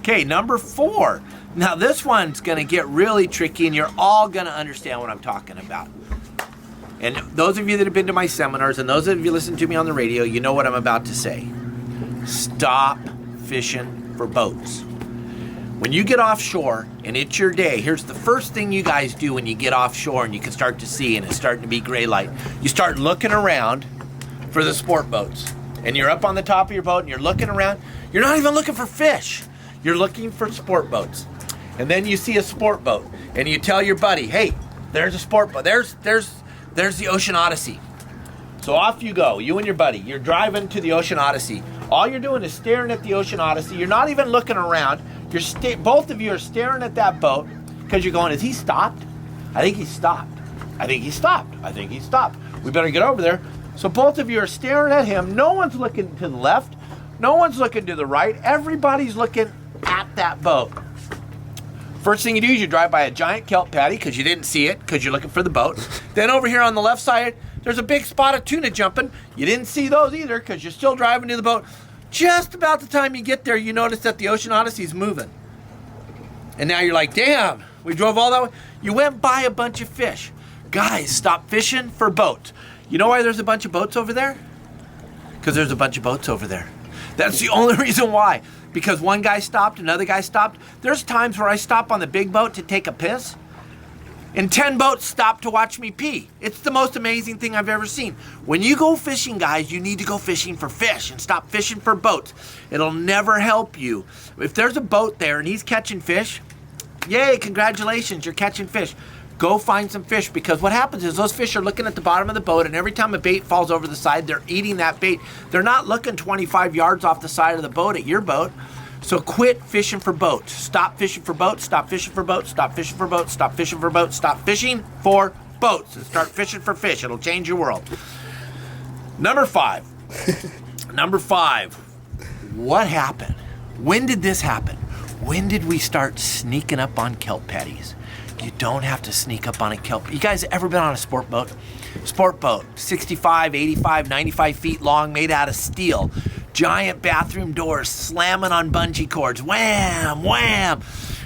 Okay, number 4. Now this one's gonna get really tricky and you're all gonna understand what I'm talking about. And those of you that have been to my seminars and those of you listen to me on the radio, you know what I'm about to say. Stop fishing for boats. When you get offshore and it's your day, here's the first thing you guys do when you get offshore and you can start to see and it's starting to be gray light. You start looking around for the sport boats. And you're up on the top of your boat and you're looking around. You're not even looking for fish. You're looking for sport boats. And then you see a sport boat and you tell your buddy, hey, there's a sport boat. There's the Ocean Odyssey. So off you go, you and your buddy. You're driving to the Ocean Odyssey. All you're doing is staring at the Ocean Odyssey. You're not even looking around. Both of you are staring at that boat because you're going, is he stopped? I think he stopped. I think he stopped. I think he stopped. We better get over there. So both of you are staring at him. No one's looking to the left. No one's looking to the right. Everybody's looking at that boat. First thing you do is you drive by a giant kelp patty because you didn't see it because you're looking for the boat. Then over here on the left side, there's a big spot of tuna jumping. You didn't see those either because you're still driving to the boat. Just about the time you get there, you notice that the Ocean Odyssey is moving. And now you're like, damn, we drove all that way. You went by a bunch of fish. Guys, stop fishing for boats. You know why there's a bunch of boats over there? Because there's a bunch of boats over there. That's the only reason why. Because one guy stopped, another guy stopped. There's times where I stop on the big boat to take a piss, and 10 boats stop to watch me pee. It's the most amazing thing I've ever seen. When you go fishing, guys, you need to go fishing for fish and stop fishing for boats. It'll never help you. If there's a boat there and he's catching fish, yay, congratulations, you're catching fish. Go find some fish, because what happens is those fish are looking at the bottom of the boat, and every time a bait falls over the side, they're eating that bait. They're not looking 25 yards off the side of the boat at your boat. So quit fishing for boats. Stop fishing for boats. Stop fishing for boats. Stop fishing for boats. Stop fishing for boats. Stop fishing for boats and start fishing for fish. It'll change your world. Number 5. Number 5. What happened? When did this happen? When did we start sneaking up on kelp patties? You don't have to sneak up on a kelp. You guys ever been on a sport boat? Sport boat, 65, 85, 95 feet long, made out of steel. Giant bathroom doors, slamming on bungee cords. Wham, wham.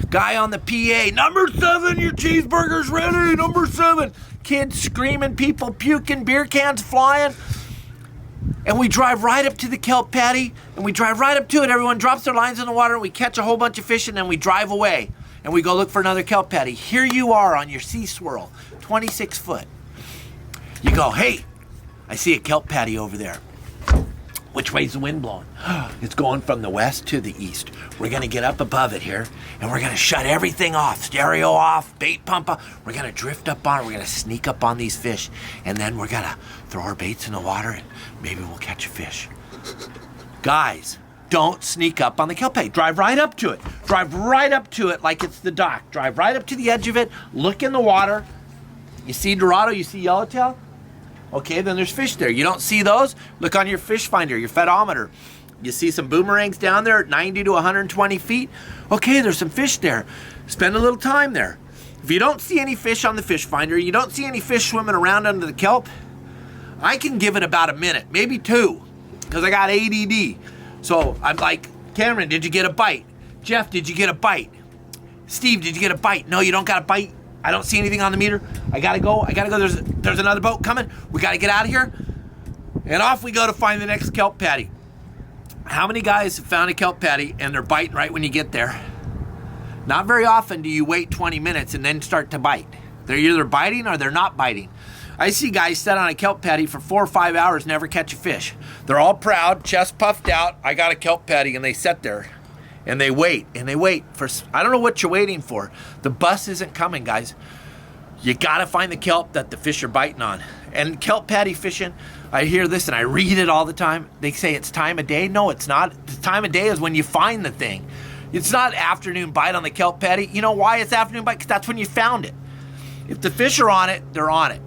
Guy on the PA, number 7, your cheeseburger's ready, number 7. Kids screaming, people puking, beer cans flying. And we drive right up to the kelp patty, and we drive right up to it. Everyone drops their lines in the water, and we catch a whole bunch of fish, and then we drive away. And we go look for another kelp patty. Here you are on your sea swirl, 26 foot. You go, hey, I see a kelp patty over there. Which way's the wind blowing? It's going from the west to the east. We're gonna get up above it here, and we're gonna shut everything off, stereo off, bait pump off. We're gonna drift up on it, we're gonna sneak up on these fish, and then we're gonna throw our baits in the water, and maybe we'll catch a fish. Guys, don't sneak up on the kelp patty. Drive right up to it. Drive right up to it like it's the dock. Drive right up to the edge of it, look in the water. You see Dorado, you see yellowtail? Okay, then there's fish there. You don't see those? Look on your fish finder, your fedometer. You see some boomerangs down there at 90 to 120 feet? Okay, there's some fish there. Spend a little time there. If you don't see any fish on the fish finder, you don't see any fish swimming around under the kelp, I can give it about a minute, maybe 2, because I got ADD. So I'm like, Cameron, did you get a bite? Jeff, did you get a bite? Steve, did you get a bite? No, you don't got a bite. I don't see anything on the meter. I gotta go. There's another boat coming. We gotta get out of here. And off we go to find the next kelp patty. How many guys have found a kelp patty and they're biting right when you get there? Not very often do you wait 20 minutes and then start to bite. They're either biting or they're not biting. I see guys sit on a kelp patty for 4 or 5 hours, never catch a fish. They're all proud, chest puffed out. I got a kelp patty, and they sit there. And they wait, for, I don't know what you're waiting for. The bus isn't coming, guys. You gotta find the kelp that the fish are biting on. And kelp patty fishing, I hear this and I read it all the time. They say it's time of day. No, it's not. The time of day is when you find the thing. It's not afternoon bite on the kelp patty. You know why it's afternoon bite? Because that's when you found it. If the fish are on it, they're on it.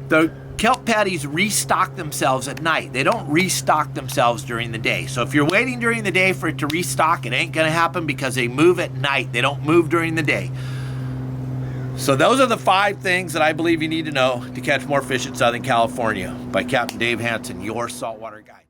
The kelp patties restock themselves at night. They don't restock themselves during the day. So if you're waiting during the day for it to restock, it ain't gonna happen, because they move at night. They don't move during the day. So those are the 5 things that I believe you need to know to catch more fish in Southern California by Captain Dave Hansen, your saltwater guide.